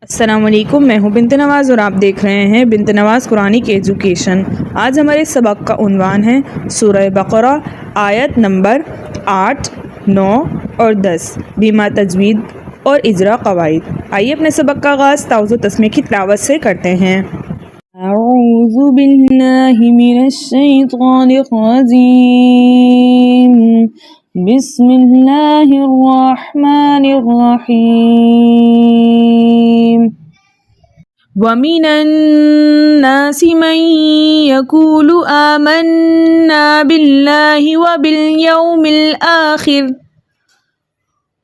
السلام علیکم، میں ہوں بنت نواز اور آپ دیکھ رہے ہیں بنت نواز قرآنک ایجوکیشن۔ آج ہمارے سبق کا عنوان ہے سورہ بقرہ آیت نمبر 8، 9 اور 10 بیمہ تجوید اور اجرا قواعد۔ آئیے اپنے سبق کا آغاز تعوذ و تسمیہ کی تلاوت سے کرتے ہیں۔ اعوذ باللہ من الشیطان الرجیم، بسم اللہ الرحمن الرحیم۔ وَمِنَ النَّاسِ مَن يَقُولُ آمَنَّا بِاللَّهِ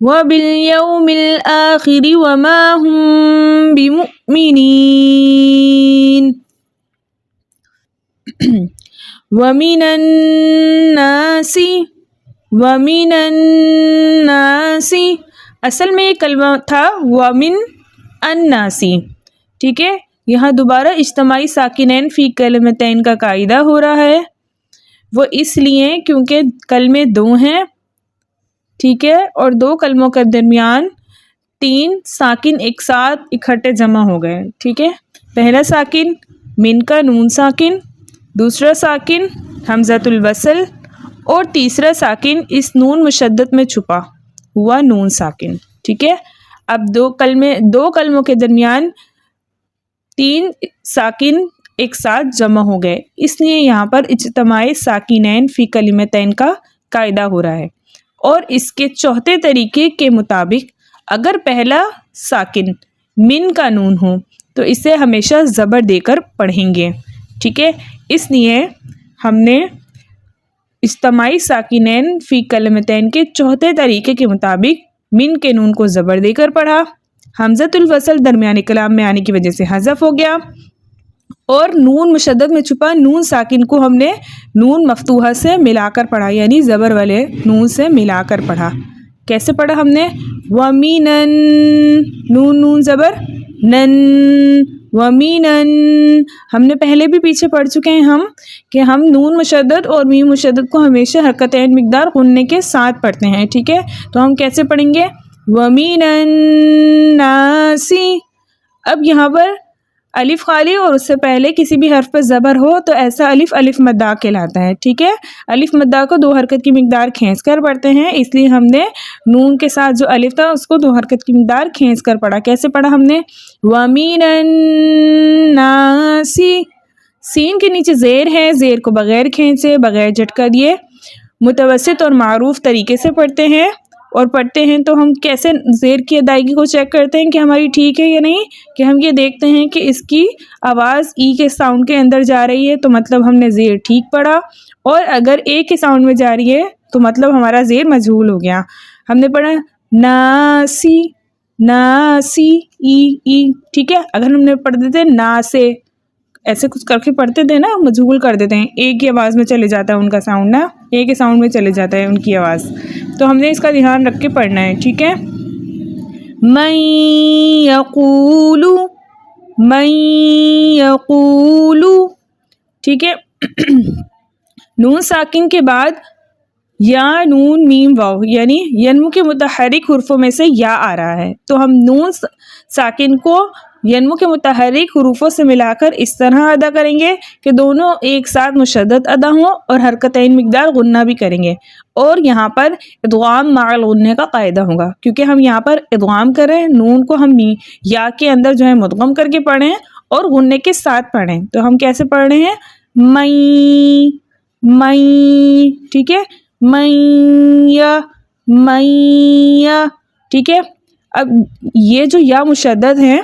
وَبِالْيَوْمِ الْآخِرِ وَمَا هُم بِمُؤْمِنِينَ۔ وَمِنَ النَّاسِ اصل میں یہ کلمہ تھا وَمِنَ النَّاسِ، ٹھیک ہے۔ یہاں دوبارہ اجتماعی ساکنین فی کلمتین کا قاعدہ ہو رہا ہے، وہ اس لیے کیونکہ کلمے دو ہیں، ٹھیک ہے، اور دو کلموں کے درمیان 3 ساکن ایک ساتھ اکٹھے جمع ہو گئے، ٹھیک ہے۔ پہلا ساکن من کا نون ساکن، دوسرا ساکن حمزۃ الوصل، اور تیسرا ساکن اس نون مشدد میں چھپا ہوا نون ساکن، ٹھیک ہے۔ اب دو کلموں کے درمیان 3 ساکن ایک ساتھ جمع ہو گئے، اس لیے یہاں پر اجتماعی ساکنین فی کلمتین کا قاعدہ ہو رہا ہے۔ اور اس کے چوتھے طریقے کے مطابق اگر پہلا ساکن من کا نون ہو تو اسے ہمیشہ زبر دے کر پڑھیں گے، ٹھیک ہے۔ اس لیے ہم نے اجتماعی ساکنین فی کلمتین کے چوتھے طریقے کے مطابق من کے نون کو زبر دے کر پڑھا، حمزۃ الوصل درمیانی کلام میں آنے کی وجہ سے حذف ہو گیا، اور نون مشدد میں چھپا نون ساکن کو ہم نے نون مفتوحہ سے ملا کر پڑھا، یعنی زبر والے نون سے ملا کر پڑھا۔ کیسے پڑھا ہم نے؟ وَمِنَن، نون زبر، نن، وَمِنَن۔ ہم نے پہلے بھی پیچھے پڑھ چکے ہیں کہ ہم نون مشدد اور میم مشدد کو ہمیشہ حرکتین مقدار غننے کے ساتھ پڑھتے ہیں، ٹھیک ہے۔ تو ہم کیسے پڑھیں گے؟ وَمِنَ النَّاسِ۔ اب یہاں پر الف خالی اور اس سے پہلے کسی بھی حرف پر زبر ہو تو ایسا الف مدہ کہلاتا ہے، ٹھیک ہے۔ الف مدہ کو 2 حرکت کی مقدار کھینچ کر پڑھتے ہیں، اس لیے ہم نے نون کے ساتھ جو الف تھا اس کو 2 حرکت کی مقدار کھینچ کر پڑھا۔ کیسے پڑھا ہم نے؟ وَمِنَ النَّاسِ۔ سین کے نیچے زیر ہے، زیر کو بغیر کھینچے، بغیر جھٹکا دیے متوسط اور معروف طریقے سے پڑھتے ہیں۔ اور پڑھتے ہیں تو ہم کیسے زیر کی ادائیگی کو چیک کرتے ہیں کہ ہماری ٹھیک ہے یا نہیں، کہ ہم یہ دیکھتے ہیں کہ اس کی آواز ای کے ساؤنڈ کے اندر جا رہی ہے تو مطلب ہم نے زیر ٹھیک پڑھا، اور اگر اے کے ساؤنڈ میں جا رہی ہے تو مطلب ہمارا زیر مجہول ہو گیا۔ ہم نے پڑھا ناسی، ناسی، ای، ٹھیک ہے۔ اگر ہم نے پڑھ دیتے نا سے، ایسے کچھ کر کے پڑھتے تھے نا، مجہول کر دیتے ہیں، اے کی آواز میں چلے جاتا ہے ان کا ساؤنڈ نا، اے کے ساؤنڈ میں چلے جاتا ہے ان کی آواز، تو ہم نے اس کا دھیان رکھ کے پڑھنا ہے، ٹھیک ہے۔ من یقول، ٹھیک ہے۔ نون ساکن کے بعد یا نون میم واو، یعنی ینمو کے متحرک حروفوں میں سے یا آ رہا ہے، تو ہم نون ساکن کو ینمو کے متحرک حروفوں سے ملا کر اس طرح ادا کریں گے کہ دونوں ایک ساتھ مشدد ادا ہوں اور حرکتین مقدار غنہ بھی کریں گے، اور یہاں پر ادغام مع الغنہ کا قاعدہ ہوگا، کیونکہ ہم یہاں پر ادغام کر رہے ہیں، نون کو ہم یا کے اندر جو ہے مدغم کر کے پڑھیں اور غنے کے ساتھ پڑھیں۔ تو ہم کیسے پڑھ رہے ہیں؟ میں، ٹھیک ہے، میں، ٹھیک ہے۔ اب یہ جو یا مشدد ہیں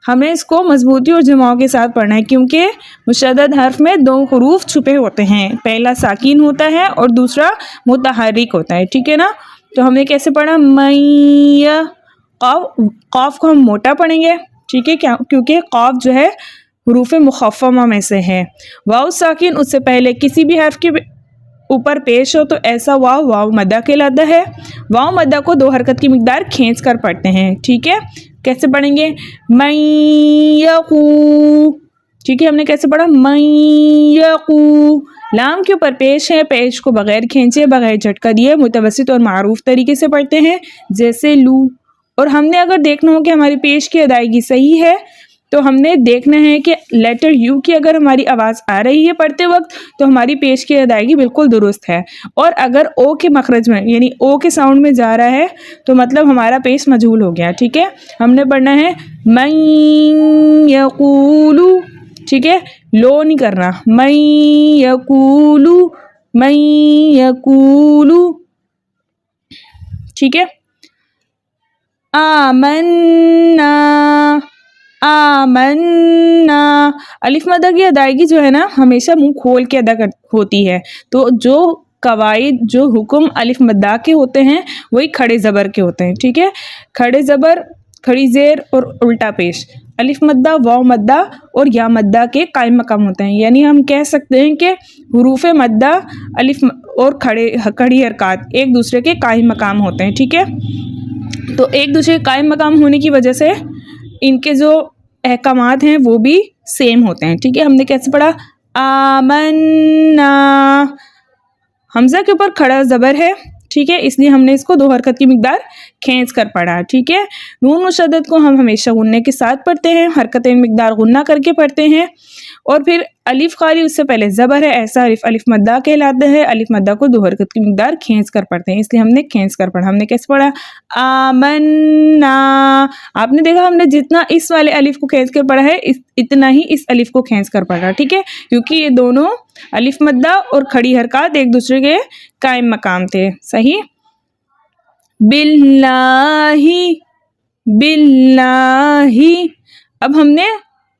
ہمیں اس کو مضبوطی اور جماؤ کے ساتھ پڑھنا ہے، کیونکہ مشدد حرف میں 2 حروف چھپے ہوتے ہیں، پہلا ساکین ہوتا ہے اور دوسرا متحرک ہوتا ہے، ٹھیک ہے نا۔ تو ہم نے کیسے پڑھا؟ میں، قاف کو ہم موٹا پڑھیں گے، ٹھیک ہے، کیونکہ قاف جو ہے حروف مخففہ میں سے ہے۔ واو ساکن اس سے پہلے کسی بھی حرف کے اوپر پیش ہو تو ایسا واو مدہ کہلاتا ہے۔ واو مدہ کو 2 حرکت کی مقدار کھینچ کر پڑھتے ہیں، ٹھیک ہے۔ کیسے پڑھیں گے؟ من یقو، ٹھیک ہے۔ ہم نے کیسے پڑھا؟ من یقو، لام کے اوپر پیش ہے، پیش کو بغیر کھینچے، بغیر جھٹکا دیے متوسط اور معروف طریقے سے پڑھتے ہیں، جیسے لو، اور ہم نے اگر دیکھنا ہو کہ ہماری پیش کی ادائیگی صحیح ہے تو ہم نے دیکھنا ہے کہ لیٹر یو کی اگر ہماری آواز آ رہی ہے پڑھتے وقت تو ہماری پیش کی ادائیگی بالکل درست ہے، اور اگر او کے مخرج میں یعنی او کے ساؤنڈ میں جا رہا ہے تو مطلب ہمارا پیش مجہول ہو گیا، ٹھیک ہے۔ ہم نے پڑھنا ہے من یقولو، ٹھیک ہے، لو نہیں کرنا، من یقولو، من یقولو، ٹھیک ہے۔ آمنا، آمنا، الف مدہ کی ادائیگی جو ہے نا ہمیشہ منہ کھول کے ادا ہوتی ہے، تو جو قواعد جو حکم الف مدہ کے ہوتے ہیں وہی کھڑے زبر کے ہوتے ہیں، ٹھیک ہے۔ کھڑے زبر، کھڑی زیر اور الٹا پیش الف مدہ، واو مدہ اور یا مدہ کے قائم مقام ہوتے ہیں، یعنی ہم کہہ سکتے ہیں کہ حروف مدہ الف اور کھڑی حرکات ایک دوسرے کے قائم مقام ہوتے ہیں، ٹھیک ہے۔ تو ایک دوسرے کے قائم مقام ہونے کی وجہ سے ان کے جو احکامات ہیں وہ بھی سیم ہوتے ہیں، ٹھیک ہے۔ ہم نے کیسے پڑھا؟ آمنا، حمزہ کے اوپر کھڑا زبر ہے، ٹھیک ہے، اس لیے ہم نے اس کو 2 حرکت کی مقدار کھینچ کر پڑھا، ٹھیک ہے۔ نون مشدد کو ہم ہمیشہ غننے کے ساتھ پڑھتے ہیں، حرکتیں مقدار غنہ کر کے پڑھتے ہیں، اور پھر الف خالی اس سے پہلے زبر ہے، ایسا الف مدہ کہلاتا ہے، الف مدہ کو 2 حرکت کی مقدار کھینچ کر پڑھتے ہیں، اس لیے ہم نے کھینچ کر پڑھا۔ ہم نے کیسے پڑھا؟ آمنا، آپ نے دیکھا ہم نے جتنا اس والے الف کو کھینچ کر پڑھا ہے اتنا ہی اس الف کو کھینچ کر پڑھا، ٹھیک ہے، کیونکہ یہ دونوں الف مدہ اور کھڑی حرکات ایک دوسرے کے قائم مقام تھے، صحیح۔ باللہ، باللہ، اب ہم نے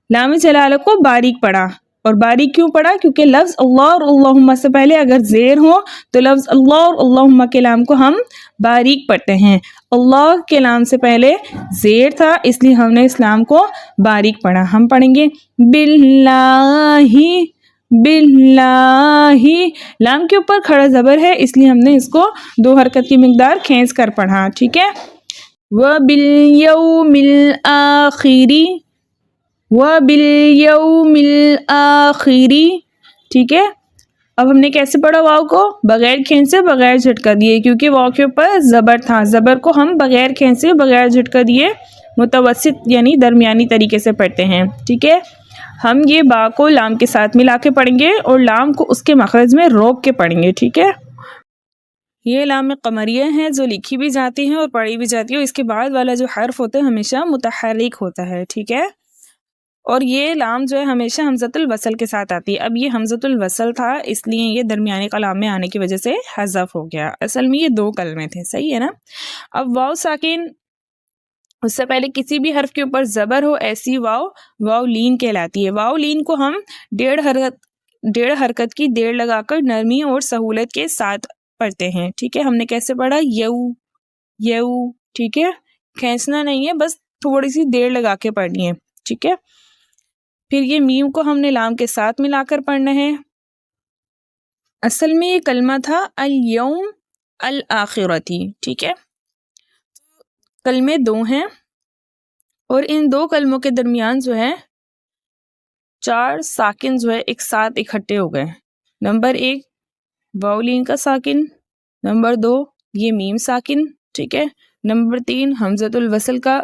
لام جلالہ کو باریک پڑھا، اور باریک کیوں پڑھا؟ کیونکہ لفظ اللہ اور اللہم سے پہلے اگر زیر ہو تو لفظ اللہ اور اللہم کے لام کو ہم باریک پڑھتے ہیں، اللہ کے لام سے پہلے زیر تھا اس لیے ہم نے اس لام کو باریک پڑھا۔ ہم پڑھیں گے باللہ، باللہ، لام کے اوپر کھڑا زبر ہے اس لیے ہم نے اس کو 2 حرکت کی مقدار کھینچ کر پڑھا، ٹھیک ہے۔ وَبِالْيَوْمِ الْآخِرِ، وَبِالْيَوْمِ الْآخِرِ، ٹھیک ہے۔ اب ہم نے کیسے پڑھا واو کو؟ بغیر کھینچے، بغیر جھٹکا دیے، کیونکہ واو کے اوپر زبر تھا، زبر کو ہم بغیر کھینچے، بغیر جھٹکا دیے متوسط یعنی درمیانی طریقے سے پڑھتے ہیں، ٹھیک ہے۔ ہم یہ با کو لام کے ساتھ ملا کے پڑھیں گے اور لام کو اس کے مخرج میں روک کے پڑھیں گے، ٹھیک ہے۔ یہ لام قمریہ ہیں جو لکھی بھی جاتی ہیں اور پڑھی بھی جاتی ہے، اور اس کے بعد والا جو حرف ہوتا ہے ہمیشہ متحرک ہوتا ہے، ٹھیک ہے۔ اور یہ لام جو ہے ہمیشہ حمزۃ الوصل کے ساتھ آتی ہے، اب یہ حمزۃ الوصل تھا اس لیے یہ درمیانی کلام میں آنے کی وجہ سے حذف ہو گیا، اصل میں یہ 2 کلمے تھے، صحیح ہے نا۔ اب واو ساکن، اس سے پہلے کسی بھی حرف کے اوپر زبر ہو ایسی واو لین کہلاتی ہے۔ واو لین کو ہم 1.5 حرکت کی دیر لگا کر نرمی اور سہولت کے ساتھ پڑھتے ہیں، ٹھیک ہے۔ ہم نے کیسے پڑھا؟ یو، یو، ٹھیک ہے، کھینچنا نہیں ہے، بس تھوڑی سی دیر لگا کے پڑھنی ہے، ٹھیک ہے۔ پھر یہ میم کو ہم نے لام کے ساتھ ملا کر پڑھنا ہے۔ اصل میں یہ کلمہ تھا الیوم الآخرتی، ٹھیک ہے۔ کلمے 2 ہیں اور ان 2 کلموں کے درمیان جو ہے 4 ساکن جو ہے ایک ساتھ اکٹھے ہو گئے۔ نمبر 1 واولین کا ساکن، نمبر 2 یہ میم ساکن، ٹھیک ہے، نمبر 3 حمزۃ الوصل کا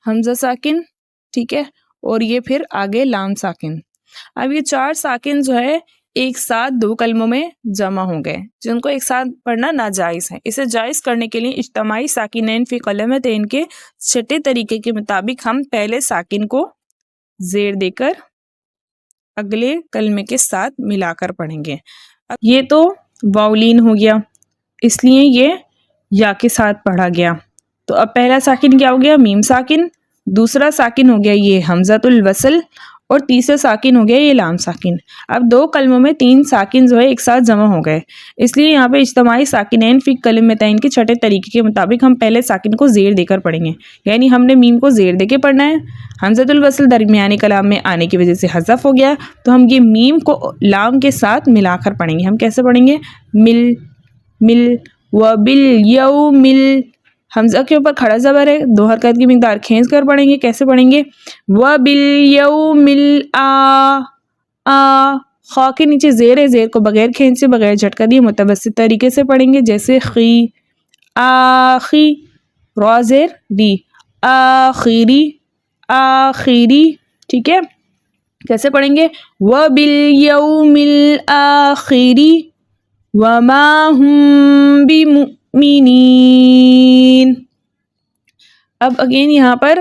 حمزہ ساکن، ٹھیک ہے، اور یہ پھر آگے لام ساکن۔ اب یہ 4 ساکن جو ہے ایک ساتھ 2 کلموں میں جمع ہو گئے، جن کو ایک ساتھ پڑھنا ناجائز ہے۔ اسے جائز کرنے کے لیے اجتماعی ساکنین فی کلمتین کے 6 طریقے کے مطابق ہم پہلے ساکن کو زیر دے کر اگلے کلمے کے ساتھ ملا کر پڑھیں گے۔ اب یہ تو واولین ہو گیا، اس لیے یہ یا کے ساتھ پڑھا گیا، تو اب پہلا ساکن کیا ہو گیا؟ میم ساکن، دوسرا ساکن ہو گیا یہ حمزۃ الوصل، اور تیسرا ساکن ہو گیا یہ لام ساکن۔ اب 2 کلموں میں 3 ساکن جو ہے ایک ساتھ جمع ہو گئے، اس لیے یہاں پہ اجتماعی ساکنین فی کلمتین کے 6 طریقے کے مطابق ہم پہلے ساکن کو زیر دے کر پڑھیں گے، یعنی ہم نے میم کو زیر دے کے پڑھنا ہے، حمزۃ الوصل درمیانی کلام میں آنے کی وجہ سے حذف ہو گیا، تو ہم یہ میم کو لام کے ساتھ ملا کر پڑھیں گے۔ ہم کیسے پڑھیں گے؟ مل، مل، وبالیوم، حمزہ کے اوپر کھڑا زبر ہے، 2 حرکت کی مقدار کھینچ کر پڑھیں گے۔ کیسے پڑھیں گے؟ وَبِالْيَوْمِ خا کے نیچے زیر ہے، زیر کو بغیر کھینچے بغیر جھٹکا دیے متوسط طریقے سے پڑھیں گے، جیسے خی، آخی، را زیر دی، آخری، آخری، ٹھیک ہے. کیسے پڑھیں گے؟ وَبِالْيَوْمِ الْآخِرِ وَمَا هُمْ بِمُؤْمِنِينَ. اب اگین یہاں پر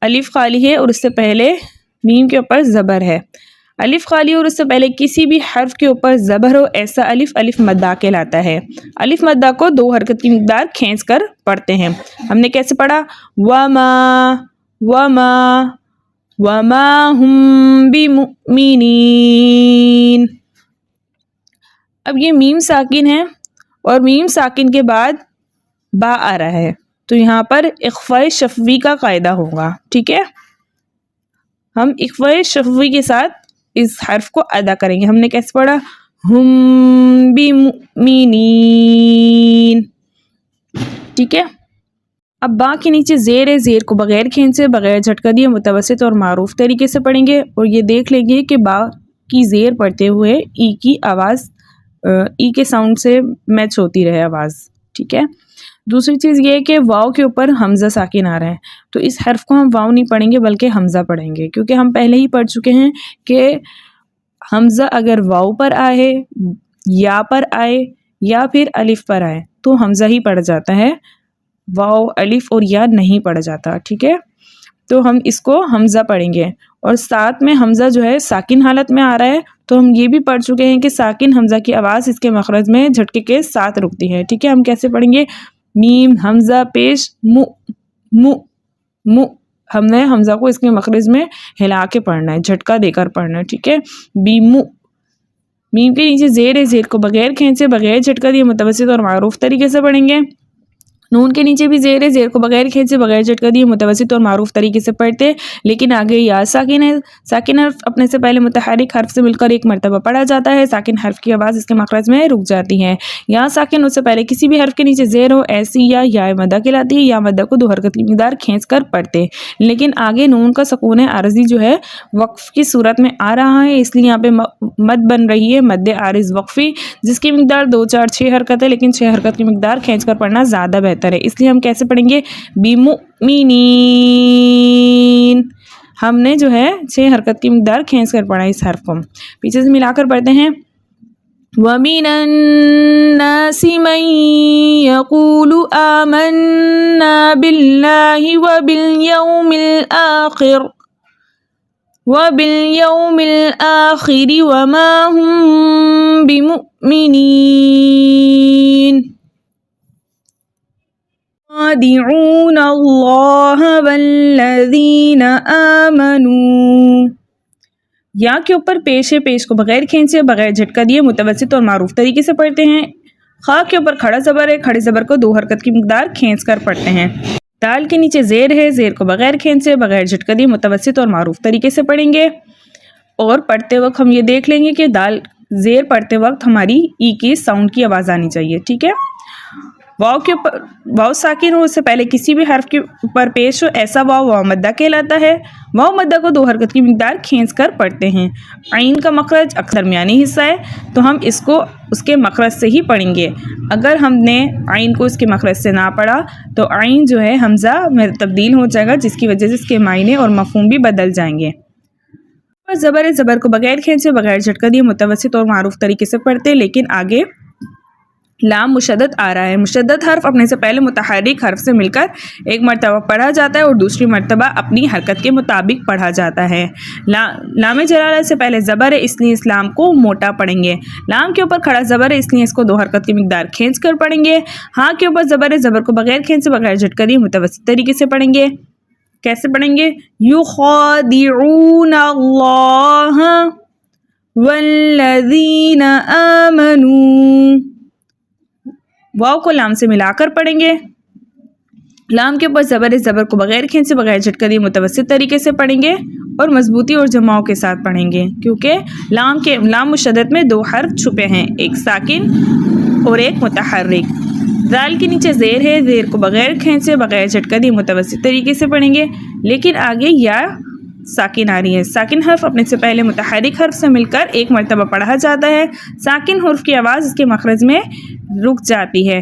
الف خالی ہے اور اس سے پہلے میم کے اوپر زبر ہے. الف خالی اور اس سے پہلے کسی بھی حرف کے اوپر زبر ہو ایسا الف الف مدہ کہلاتا ہے. الف مدہ کو 2 حرکت کی مقدار کھینچ کر پڑھتے ہیں. ہم نے کیسے پڑھا؟ وما وما وما ہم بمؤمنین. اب یہ میم ساکن ہے اور میم ساکن کے بعد با آ رہا ہے تو یہاں پر اخفاء شفوی کا قاعدہ ہوگا. ٹھیک ہے، ہم اخفاء شفوی کے ساتھ اس حرف کو ادا کریں گے. ہم نے کیسے پڑھا؟ ہم بمؤمنین. ٹھیک ہے، اب با کے نیچے زیر ہے، زیر کو بغیر کھینچے بغیر جھٹکا دیے متوسط اور معروف طریقے سے پڑھیں گے اور یہ دیکھ لیں گے کہ با کی زیر پڑھتے ہوئے ای کی آواز ای کے ساؤنڈ سے میچ ہوتی رہے آواز. ٹھیک ہے، دوسری چیز یہ ہے کہ واؤ کے اوپر حمزہ ساکن آ رہا ہے تو اس حرف کو ہم واؤ نہیں پڑھیں گے بلکہ حمزہ پڑھیں گے، کیونکہ ہم پہلے ہی پڑھ چکے ہیں کہ حمزہ اگر واؤ پر آئے، یا پر آئے یا پھر الف پر آئے تو حمزہ ہی پڑھ جاتا ہے، واؤ الف اور یا نہیں پڑھا جاتا. ٹھیک ہے، تو ہم اس کو حمزہ پڑھیں گے اور ساتھ میں حمزہ جو ہے ساکن حالت میں آ رہا ہے تو ہم یہ بھی پڑھ چکے ہیں کہ ساکن حمزہ کی آواز اس کے مخرج میں جھٹکے کے ساتھ رکتی ہے. ٹھیک ہے، ہم کیسے پڑھیں گے؟ میم حمزہ پیش مو مو مو. ہم نے حمزہ کو اس کے مخرج میں ہلا کے پڑھنا ہے، جھٹکا دے کر پڑھنا ہے. ٹھیک ہے، بیمو. میم کے نیچے زیر ہے، زیر کو بغیر کھینچے بغیر جھٹکا دیے متوسط اور معروف طریقے سے پڑھیں گے. نون کے نیچے بھی زیر ہے، زیر کو بغیر کھینچے بغیر جھٹکا دیے متوسط اور معروف طریقے سے پڑھتے، لیکن آگے یا ساکن ہے. ساکن حرف اپنے سے پہلے متحرک حرف سے مل کر ایک مرتبہ پڑھا جاتا ہے. ساکن حرف کی آواز اس کے مخرج میں رک جاتی ہے. یا ساکن اس سے پہلے کسی بھی حرف کے نیچے زیر ہو ایسی یا مدہ کہلاتی ہے. یا مدہ کو 2 حرکت کی مقدار کھینچ کر پڑھتے، لیکن آگے نون کا سکون عارضی جو ہے وقف کی صورت میں آ رہا ہے، اس لیے یہاں پہ مد بن رہی ہے مد عارض وقفی، جس کی مقدار 2 4 6 حرکت ہے، لیکن 6 حرکت کی مقدار کھینچ کر پڑھنا زیادہ بہتر ہے. اس لیے ہم کیسے پڑھیں گے؟ بیمؤمنین. ہم نے جو ہے 6 حرکت کی مقدار کھینچ کر پڑھا اس حرف کو. پیچھے سے ملا کر پڑھتے ہیں. وَمِنَ النَّاسِ مَن يَقُولُ آمَنَّا بِاللَّهِ وَبِالْيَوْمِ الْآخِرِ وَمَا هُمْ بِمُؤْمِنِينَ. يُخَادِعُونَ اللَّهَ وَالَّذِينَ آمَنُوا. یا کے اوپر پیش ہے، پیش کو بغیر کھینچے بغیر جھٹکا دیے متوسط اور معروف طریقے سے پڑھتے ہیں. خا کے اوپر کھڑا زبر ہے، کھڑے زبر کو 2 حرکت کی مقدار کھینچ کر پڑھتے ہیں. دال کے نیچے زیر ہے، زیر کو بغیر کھینچے بغیر جھٹکا دیے متوسط اور معروف طریقے سے پڑھیں گے. اور پڑھتے وقت ہم یہ دیکھ لیں گے کہ دال زیر پڑھتے وقت ہماری ای کی ساؤنڈ کی آواز آنی چاہیے. ٹھیک ہے، واؤ کے اوپر واؤ ساکن ہو اس سے پہلے کسی بھی حرف کے اوپر پیش ہو ایسا واؤ مدہ کہلاتا ہے. واؤ مدہ کو 2 حرکت کی مقدار کھینچ کر پڑھتے ہیں. عین کا مخرج درمیانی حصہ ہے تو ہم اس کو اس کے مخرج سے ہی پڑھیں گے. اگر ہم نے عین کو اس کے مخرج سے نہ پڑھا تو عین جو ہے حمزہ میں تبدیل ہو جائے گا، جس کی وجہ سے اس کے معنی اور مفہوم بھی بدل جائیں گے. زبر زبر کو بغیر کھینچے بغیر جھٹکا دیے متوسط اور معروف طریقے سے پڑھتے، لیکن آگے لام مشدد آ رہا ہے. مشدد حرف اپنے سے پہلے متحرک حرف سے مل کر ایک مرتبہ پڑھا جاتا ہے اور دوسری مرتبہ اپنی حرکت کے مطابق پڑھا جاتا ہے. لام جلالہ سے پہلے زبر ہے، اس لیے اس لام کو موٹا پڑھیں گے. لام کے اوپر کھڑا زبر ہے، اس لیے اس کو 2 حرکت کی مقدار کھینچ کر پڑھیں گے. ہاں کے اوپر زبر ہے، زبر کو بغیر کھینچے بغیر جھٹکا دیے متوسط طریقے سے پڑھیں گے. کیسے پڑھیں گے؟ یخادعون اللہ والذین آمنوا. واؤ کو لام سے ملا کر پڑھیں گے. لام کے اوپر زبر ہے، زبر کو بغیر کھینچے بغیر جھٹکا دیے متوسط طریقے سے پڑھیں گے اور مضبوطی اور جماؤں کے ساتھ پڑھیں گے، کیونکہ لام مشدد میں 2 حرف چھپے ہیں، ایک ساکن اور ایک متحرک. دال کے نیچے زیر ہے، زیر کو بغیر کھینچے بغیر جھٹکا دیے متوسط طریقے سے پڑھیں گے، لیکن آگے یا ساکن آ رہی ہے. ساکن حرف اپنے سے پہلے متحرک حرف سے مل کر ایک مرتبہ پڑھا جاتا ہے. ساکن حرف کی آواز اس کے مخرج میں رک جاتی ہے.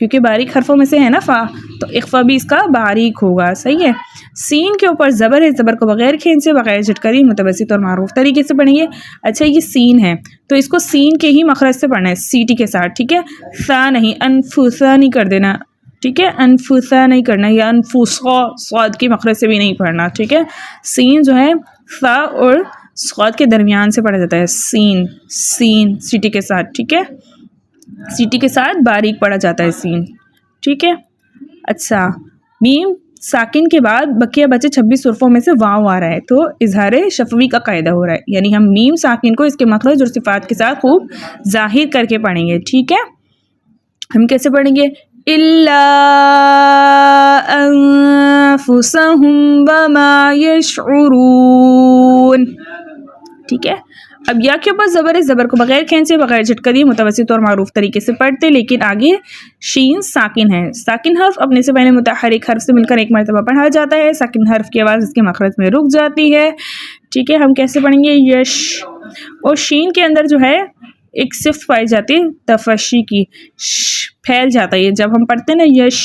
کیونکہ باریک حرفوں میں سے ہے نا فا، تو اخفا بھی اس کا باریک ہوگا. صحیح ہے. سین کے اوپر زبر ہے، زبر کو بغیر کھینچے بغیر جھٹکری متوسط اور معروف طریقے سے پڑھیں گے. اچھا یہ سین ہے تو اس کو سین کے ہی مخرج سے پڑھنا ہے، سیٹی کے ساتھ. ٹھیک ہے. سا نہیں، انفسا نہیں کر دینا. ٹھیک ہے. انفسا نہیں کرنا، یا انفسا صاد کی مخرج سے بھی نہیں پڑھنا. ٹھیک ہے. سین جو ہے سا اور صاد کے درمیان سے پڑھا جاتا ہے. سین، سین سیٹی کے ساتھ. ٹھیک ہے. سیٹی کے ساتھ باریک پڑھا جاتا ہے سین. ٹھیک ہے. اچھا میم ساکن کے بعد بقیہ بچے 26 حروفوں میں سے واو آ رہا ہے تو اظہار شفوی کا قاعدہ ہو رہا ہے، یعنی ہم میم ساکن کو اس کے مخرج اور صفات کے ساتھ خوب ظاہر کر کے پڑھیں گے. ٹھیک ہے. ہم کیسے پڑھیں گے؟ الا انفسهم وما يشعرون. ٹھیک ہے. اب یا کے اوپر زبر ہے، زبر کو بغیر کھینچے بغیر جھٹکری متوسط اور معروف طریقے سے پڑھتے، لیکن آگے شین ساکن ہے. ساکن حرف اپنے سے پہلے متحرک حرف سے مل کر ایک مرتبہ پڑھا جاتا ہے. ساکن حرف کی آواز اس کے مخرج میں رک جاتی ہے. ٹھیک ہے. ہم کیسے پڑھیں گے؟ یش. اور شین کے اندر جو ہے ایک صفت پائی جاتی ہے تفشی کی، پھیل جاتا ہے. یہ جب ہم پڑھتے ہیں نا یش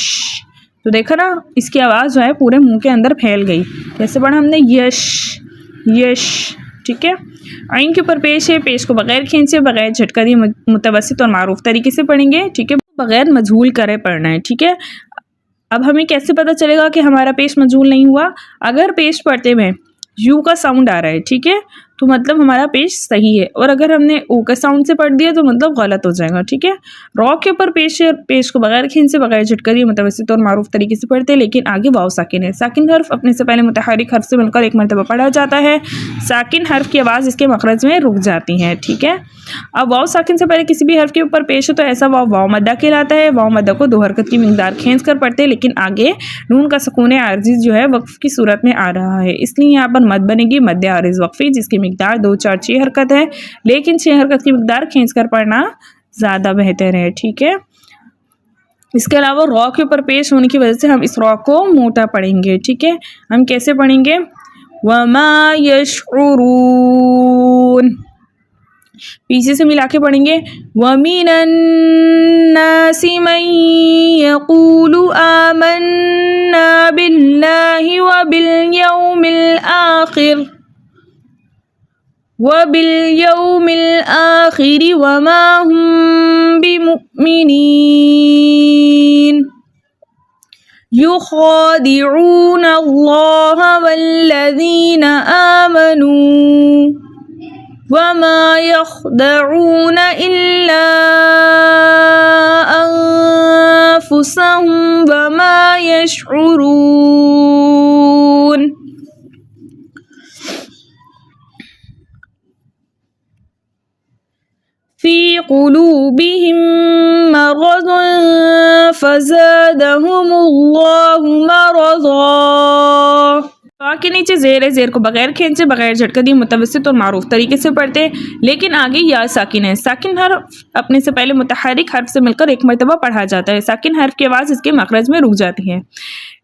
تو دیکھا نا اس کی آواز جو ہے پورے منہ کے اندر پھیل گئی. کیسے پڑھا ہم نے؟ یش یش. ٹھیک ہے. عین کے اوپر پیش ہے، پیش کو بغیر کھینچے بغیر جھٹکا دیے متوسط اور معروف طریقے سے پڑھیں گے. ٹھیک ہے. بغیر مجھول کرے پڑھنا ہے. ٹھیک ہے. اب ہمیں کیسے پتہ چلے گا کہ ہمارا پیش مجھول نہیں ہوا؟ اگر پیش پڑھتے میں یو کا ساؤنڈ آ رہا ہے، ٹھیک ہے، تو مطلب ہمارا پیش صحیح ہے، اور اگر ہم نے او کا ساؤنڈ سے پڑھ دیا تو مطلب غلط ہو جائے گا. ٹھیک ہے. را کے اوپر پیش ہے، پیش کو بغیر کھینچے بغیر جھٹکا دیے متوسط اور معروف طریقے سے پڑھتے، لیکن آگے واو ساکن ہے. ساکن حرف اپنے سے پہلے متحرک حرف سے مل کر ایک مرتبہ پڑھا جاتا ہے. ساکن حرف کی آواز اس کے مخرج میں رک جاتی ہے. ٹھیک ہے. اب واو ساکن سے پہلے کسی بھی حرف کے اوپر پیش ہو تو ایسا واو واو مدہ کہلاتا ہے. واو مدہ کو 2 حرکت کی مقدار کھینچ کر پڑھتے، لیکن آگے نون کا سکون عارضی جو ہے وقف کی صورت میں آ رہا ہے، اس لیے یہاں پر مد بنے گی مد عارض وقفی، جس کی مقدار 2 4 6 حرکت ہے، لیکن 6 حرکت کی مقدار کھینچ کر پڑھنا زیادہ بہتر ہے. ٹھیک ہے. اس کے علاوہ را کے اوپر پیش ہونے کی وجہ سے ہم اس را کو موٹا پڑھیں گے. ٹھیک ہے. ہم کیسے پڑھیں گے؟ وما یشعرون. پیچھے سے ملا کے پڑھیں گے وَمِنَ النَّاسِ مَن يَقُولُ آمَنَّا بِاللَّهِ وَبِالْيَوْمِ الْآخِرِ وَمَا هُمْ بِمُؤْمِنِينَ يُخَادِعُونَ اللَّهَ وَالَّذِينَ آمَنُوا وَمَا يَخْدَعُونَ إِلَّا أَنفُسَهُمْ وَمَا يَشْعُرُونَ. فِي قُلُوبِهِم مَّرَضٌ فَزَادَهُمُ اللَّهُ مَرَضًا. کے نیچے زیر ہے، زیر کو بغیر کھینچے بغیر جھٹکا دیے متوسط اور معروف طریقے سے پڑھتے، لیکن آگے یا ساکن ہے. ساکن حرف اپنے سے پہلے متحرک حرف سے مل کر ایک مرتبہ پڑھا جاتا ہے. ساکن حرف کی آواز اس کے مخرج میں رک جاتی ہے.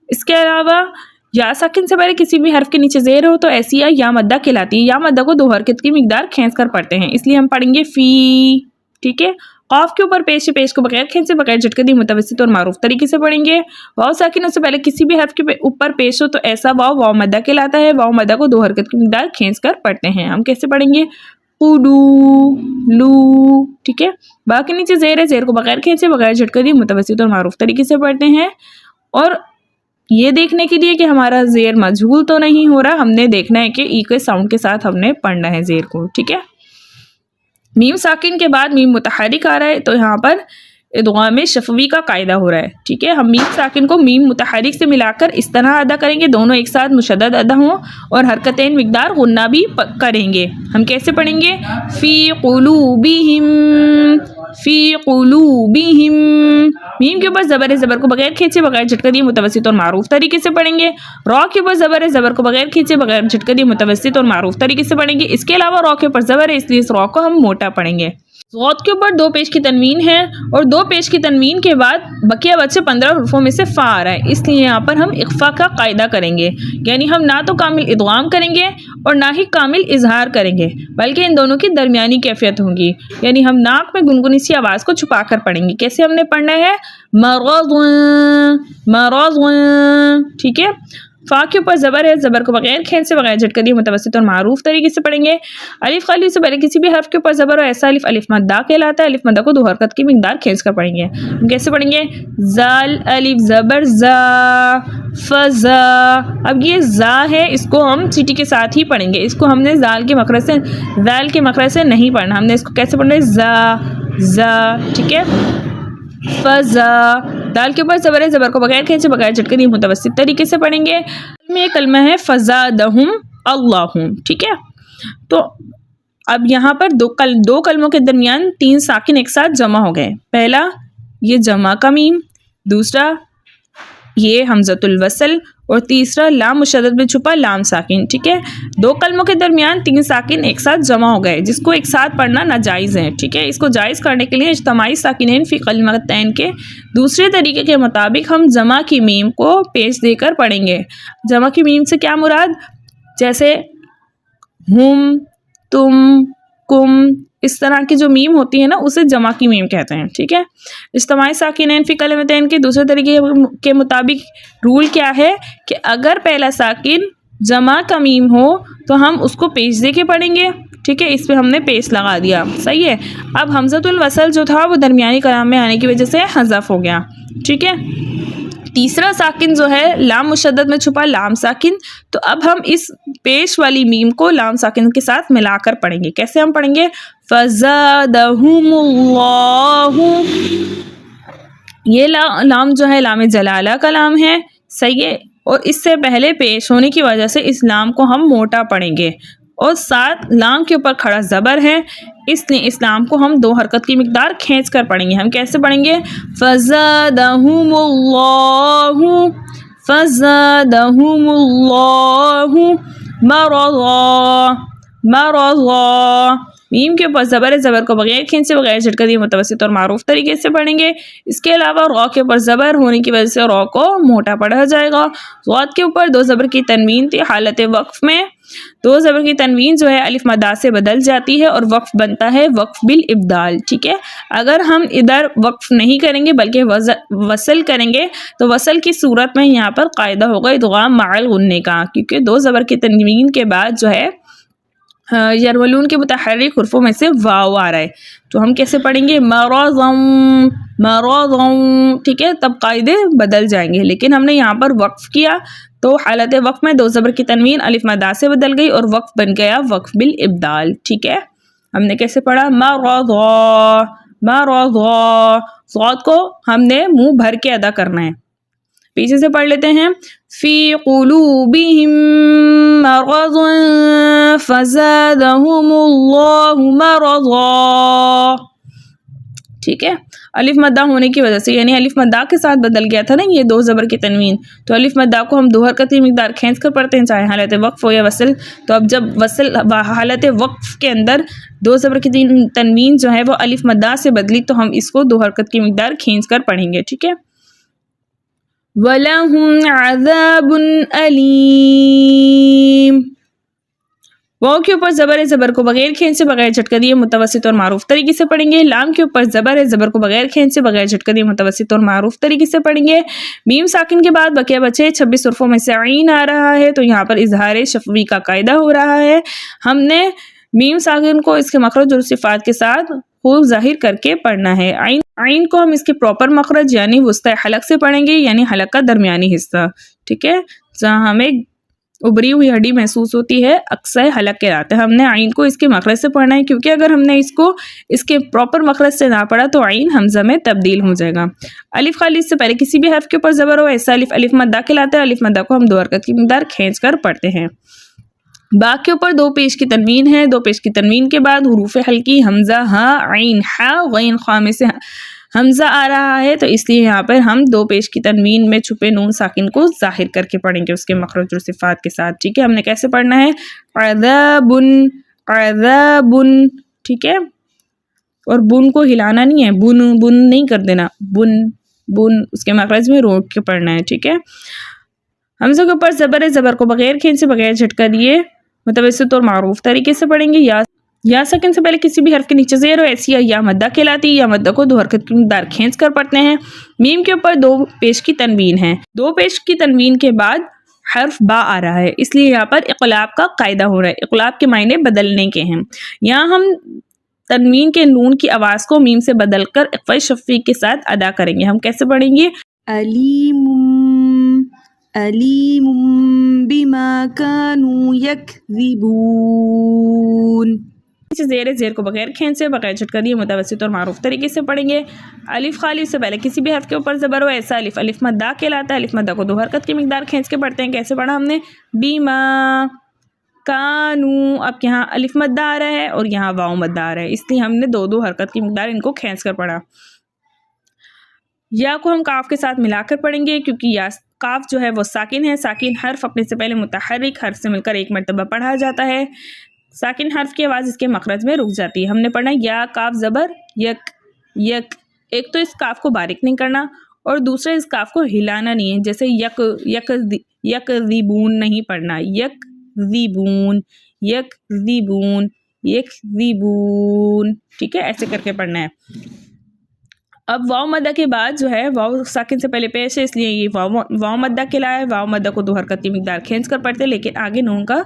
اس کے علاوہ یا ساکن سے پہلے کسی بھی حرف کے نیچے زیر ہو تو ایسی یا مدہ کہلاتی ہے. یا مدہ کو 2 حرکت کی مقدار کھینچ کر پڑھتے ہیں، اس لیے ہم پڑھیں گے فی. ٹھیک ہے. قاف کے اوپر پیش کو بغیر کھینچے بغیر جھٹکا دی متوسط اور معروف طریقے سے پڑھیں گے. واو ساکن سے پہلے کسی بھی حرف کے اوپر پیش ہو تو ایسا واو واو مدہ کہلاتا ہے. واو مدہ کو 2 حرکت کی مقدار کھینچ کر پڑھتے ہیں. ہم کیسے پڑھیں گے؟ قلو لو. ٹھیک ہے. باقی نیچے زیر ہے، زیر کو بغیر کھینچے بغیر جھٹکا دی متوسط اور معروف طریقے سے پڑھتے ہیں. اور یہ دیکھنے کے لیے کہ ہمارا زیر مجھول تو نہیں ہو رہا، ہم نے دیکھنا ہے کہ ای کے ساؤنڈ کے ساتھ ہم نے پڑھنا ہے زیر کو. ٹھیک ہے. میم ساکن کے بعد میم متحرک آ رہا ہے تو یہاں پر ادغام شفوی کا قاعدہ ہو رہا ہے. ٹھیک ہے. ہم میم ساکن کو میم متحرک سے ملا کر اس طرح ادا کریں گے دونوں ایک ساتھ مشدد ادا ہوں اور حرکتین مقدار غنہ بھی کریں گے. ہم کیسے پڑھیں گے؟ فی قلوبہم. فی قلوبہم. میم کے اوپر زبر ہے، زبر کو بغیر کھینچے بغیر جھٹکا دیے متوسط اور معروف طریقے سے پڑھیں گے. را کے اوپر زبر ہے، زبر کو بغیر کھینچے بغیر جھٹکا دیے متوسط اور معروف طریقے سے پڑھیں گے. اس کے علاوہ را کے اوپر زبر ہے، اس لیے اس را کو ہم موٹا پڑھیں گے. ضاد کے اوپر 2 پیش کی تنوین ہے اور 2 پیش کی تنوین کے بعد بقیہ بچے 15 حروفوں میں سے فا آ رہا ہے، اس لیے یہاں پر ہم اخفا کا قاعدہ کریں گے، یعنی ہم نہ تو کامل ادغام کریں گے اور نہ ہی کامل اظہار کریں گے، بلکہ ان دونوں کی درمیانی کیفیت ہوگی، یعنی ہم ناک میں گنگنی سی آواز کو چھپا کر پڑھیں گے۔ کیسے ہم نے پڑھنا ہے؟ مرض مرض، ٹھیک ہے۔ فا کے اوپر زبر ہے، زبر کو بغیر کھینچ سے بغیر جھٹکا دیے متوسط اور معروف طریقے سے پڑھیں گے۔ الف خالی سے پہلے کسی بھی حرف کے اوپر زبر ہو ایسا الف الف مدہ کہلاتا ہے، الف مدہ کو 2 حرکت کی مقدار کھینچ کر پڑھیں گے۔ ہم کیسے پڑھیں گے؟ زال الف زبر زا فزا، اب یہ زا ہے، اس کو ہم چیٹی کے ساتھ ہی پڑھیں گے، اس کو ہم نے زال کے مخرج سے نہیں پڑھنا، ہم نے اس کو کیسے پڑھنا ہے؟ زا زا، ٹھیک ہے۔ فزا، دال کے اوپر زبر ہے، زبر کو بغیر کھینچے بغیر جھٹکے دیے متوسط طریقے سے پڑھیں گے۔ میں کلمہ ہے فزادہم اللہم، ٹھیک ہے۔ تو اب یہاں پر دو کلموں کے درمیان 3 ساکن ایک ساتھ جمع ہو گئے، پہلا یہ جمع کا میم، دوسرا یہ حمزۃ الوصل اور تیسرا لام مشدد میں چھپا لام ساکن، ٹھیک ہے۔ 2 کلموں کے درمیان 3 ساکن ایک ساتھ جمع ہو گئے، جس کو ایک ساتھ پڑھنا ناجائز ہے، ٹھیک ہے۔ اس کو جائز کرنے کے لیے اجتماعی ساکنین فی کلمتین کے دوسرے طریقے کے مطابق ہم جمع کی میم کو پیش دے کر پڑھیں گے۔ جمع کی میم سے کیا مراد؟ جیسے ہم، تم، کم، اس طرح کی جو میم ہوتی ہے نا اسے جمع کی میم کہتے ہیں، ٹھیک ہے۔ اجتماعی ساکنین فی کلمتین کے دوسرے طریقے کے مطابق رول کیا ہے کہ اگر پہلا ساکن جمع کا میم ہو تو ہم اس کو پیش دے کے پڑھیں گے، ٹھیک ہے، اس پہ ہم نے پیش لگا دیا، صحیح ہے۔ اب حمزۃ الوصل جو تھا وہ درمیانی کلام میں آنے کی وجہ سے حذف ہو گیا، ٹھیک ہے۔ تیسرا ساکن جو ہے لام مشدد میں چھپا لام ساکن، تو اب ہم اس پیش والی میم کو لام ساکن کے ساتھ ملا کر پڑھیں گے۔ کیسے ہم پڑھیں گے؟ فزادہم اللہ، یہ لام جو ہے لام جلالہ کا لام ہے، صحیح ہے، اور اس سے پہلے پیش ہونے کی وجہ سے اس لام کو ہم موٹا پڑھیں گے، اور ساتھ لام کے اوپر کھڑا زبر ہے، اس لیے اس لام کو ہم 2 حرکت کی مقدار کھینچ کر پڑھیں گے۔ ہم کیسے پڑھیں گے؟ فزادہم اللہ فزادہم اللہ مرضا مرضا، میم کے اوپر زبر ہے، زبر کو بغیر کھینچے بغیر جھٹکا دیے متوسط اور معروف طریقے سے پڑھیں گے۔ اس کے علاوہ را کے اوپر زبر ہونے کی وجہ سے را کو موٹا پڑھا جائے گا۔ ضاد کے اوپر 2 زبر کی تنوین تھی، حالت وقف میں 2 زبر کی تنوین جو ہے الف مدہ سے بدل جاتی ہے اور وقف بنتا ہے وقف بالابدال، ٹھیک ہے۔ اگر ہم ادھر وقف نہیں کریں گے بلکہ وصل کریں گے تو وصل کی صورت میں یہاں پر قاعدہ ہوگا ادغام مع الغنہ کا، کیونکہ 2 زبر کی تنوین کے بعد جو ہے یرولون کے متحرک حرفوں میں سے واو آ رہا ہے، تو ہم کیسے پڑھیں گے؟ مرضم مرضم، ٹھیک ہے، تب قاعدے بدل جائیں گے، لیکن ہم نے یہاں پر وقف کیا تو حالت وقف میں 2 زبر کی تنوین الف مدہ سے بدل گئی اور وقف بن گیا وقف بالابدال، ٹھیک ہے۔ ہم نے کیسے پڑھا؟ مرضا مرضا، صاد کو ہم نے منہ بھر کے ادا کرنا ہے۔ پیچھے سے پڑھ لیتے ہیں، فی قلوبہم مرض فزادہم اللہ مرضا، ٹھیک ہے۔ الف مدہ ہونے کی وجہ سے، یعنی الف مدہ کے ساتھ بدل گیا تھا نا یہ 2 زبر کی تنوین، تو الف مدہ کو ہم 2 حرکت کی مقدار کھینچ کر پڑھتے ہیں، چاہے حالت وقف ہو یا وصل۔ تو اب جب وصل حالت وقف کے اندر 2 زبر کی تنوین جو ہے وہ الف مدہ سے بدلی تو ہم اس کو 2 حرکت کی مقدار کھینچ کر پڑھیں گے، ٹھیک ہے۔ وَلَهُمْ عَذَابٌ أَلِيمٌ، واو کے اوپر زبر ہے، زبر کو بغیر کھینچے بغیر جھٹکا دیے متوسط اور معروف طریقے سے پڑھیں گے۔ لام کے اوپر زبر ہے، زبر کو بغیر کھینچے بغیر جھٹکا دیے متوسط اور معروف طریقے سے پڑھیں گے۔ میم ساکن کے بعد بقیہ بچے 26 حرفوں میں سے عین آ رہا ہے، تو یہاں پر اظہار شفوی کا قاعدہ ہو رہا ہے۔ ہم نے میم ساکن کو اس کے مخرج اور صفات کے ساتھ خوب ظاہر کر کے پڑھنا ہے۔ عین کو ہم اس کے پراپر مخرج یعنی وسطی حلق سے پڑھیں گے، یعنی حلق کا درمیانی حصہ، ٹھیک ہے، جہاں ہمیں ابری ہوئی ہڈی محسوس ہوتی ہے اکثر حلق کہلاتے ہیں۔ ہم نے عین کو اس کے مخرج سے پڑھنا ہے، کیونکہ اگر ہم نے اس کو اس کے پراپر مخرج سے نہ پڑھا تو عین حمزہ میں تبدیل ہو جائے گا۔ الف خالی سے پہلے کسی بھی حرف کے اوپر زبر ہو ایسا الف مدہ کہلاتا ہے، الف مدہ کو ہم 2 حرکت کی مقدار کھینچ کر پڑھتے ہیں۔ با کے اوپر 2 پیش کی تنوین ہے، 2 پیش کی تنوین کے بعد حروف حلقی حمزہ ہا عین ہا غین خا میں سے حمزہ آ رہا ہے، تو اس لیے یہاں پر ہم 2 پیش کی تنوین میں چھپے نون ساکن کو ظاہر کر کے پڑھیں گے اس کے مخرج اور صفات کے ساتھ، ٹھیک ہے۔ ہم نے کیسے پڑھنا ہے؟ عذاب عذاب، ٹھیک ہے۔ اور بن کو ہلانا نہیں ہے، بن بن نہیں کر دینا، بن بن اس کے مخرج میں روک کے پڑھنا ہے، ٹھیک ہے۔ حمزہ کے اوپر زبر ہے، زبر کو بغیر کھینچ سے بغیر جھٹکا دیے متوسط اور معروف طریقے سے پڑھیں گے۔ یا ساکن سے پہلے کسی بھی حرف کے نیچے زیر ہو، ایسی یا مدہ کہلاتی ہے، یا مدہ کو دو حرکت کی مقدار کھینچ کر پڑھتے ہیں۔ میم کے اوپر دو پیش کی تنوین ہے، دو پیش کی تنوین کے بعد حرف با آ رہا ہے، اس لیے یہاں پر اقلاب کا قاعدہ ہو رہا ہے، اقلاب کے معنی بدلنے کے ہیں۔ یہاں ہم تنوین کے نون کی آواز کو میم سے بدل کر اقفاء شفیع کے ساتھ ادا کریں گے۔ ہم کیسے پڑھیں گے؟ علیم علیم بما كانوا يكذبون۔ زیر کو بغیر کھینچ سے بغیر جھٹکا دیے متوسط اور معروف طریقے سے پڑھیں گے۔ الف خالی سے پہلے کسی بھی حرف کے اوپر زبر ہو، ایسا الف الف مدہ کہلاتا ہے، الف مدہ کو دو حرکت کی مقدار کھینچ کے پڑھتے ہیں۔ کیسے پڑھا ہم نے؟ بیما کانو، اب یہاں الف مدہ آ رہا ہے اور یہاں واو مدہ آ رہا ہے، اس لیے ہم نے دو دو حرکت کی مقدار ان کو کھینچ کر پڑھا۔ یا کو ہم کاف کے ساتھ ملا کر پڑھیں گے، کیونکہ یا کاف جو ہے وہ ساکن ہے، ساکن حرف اپنے سے پہلے متحرک حرف سے مل کر ایک مرتبہ پڑھا جاتا ہے، ساکن حرف کی آواز اس کے مخرج میں رک جاتی ہے۔ ہم نے پڑھنا یا کاف زبر یک یک، ایک تو اس کاف کو باریک نہیں کرنا اور دوسرے اس کاف کو ہلانا نہیں ہے، جیسے یک یک یک ذیبون نہیں پڑھنا، یک ذیبون یک ذیبون یک ذیبون، ٹھیک ہے، ایسے کر کے پڑھنا ہے۔ اب واو مدہ کے بعد جو ہے واو ساکن سے پہلے پیش ہے، اس لیے یہ واو مدہ کہلایا ہے، واو مدہ کو دو حرکت کی مقدار کھینچ کر پڑھتے، لیکن آگے نون کا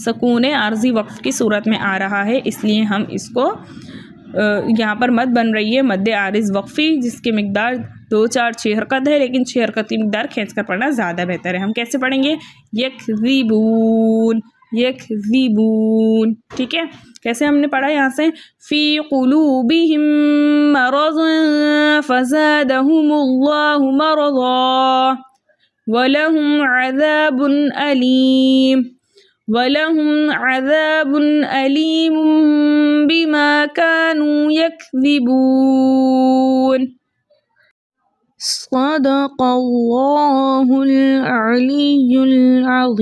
سکون عارضی وقف کی صورت میں آ رہا ہے، اس لیے ہم اس کو یہاں پر مد بن رہی ہے مد عارض وقفی، جس کی مقدار 2 4 6 حرکت ہے، لیکن 6 حرکت کی مقدار کھینچ کر پڑھنا زیادہ بہتر ہے۔ ہم کیسے پڑھیں گے؟ یکذبون یکذبون، ٹھیک ہے۔ کیسے ہم نے پڑھا یہاں سے؟ فی قلوبہم مرض فزادہم اللہ مرضا ولہم عذاب علیم وَلَهُمْ عَذَابٌ أَلِيمٌ بِمَا كَانُوا يَكْذِبُونَ۔ صدق اللہ العلی العظیم۔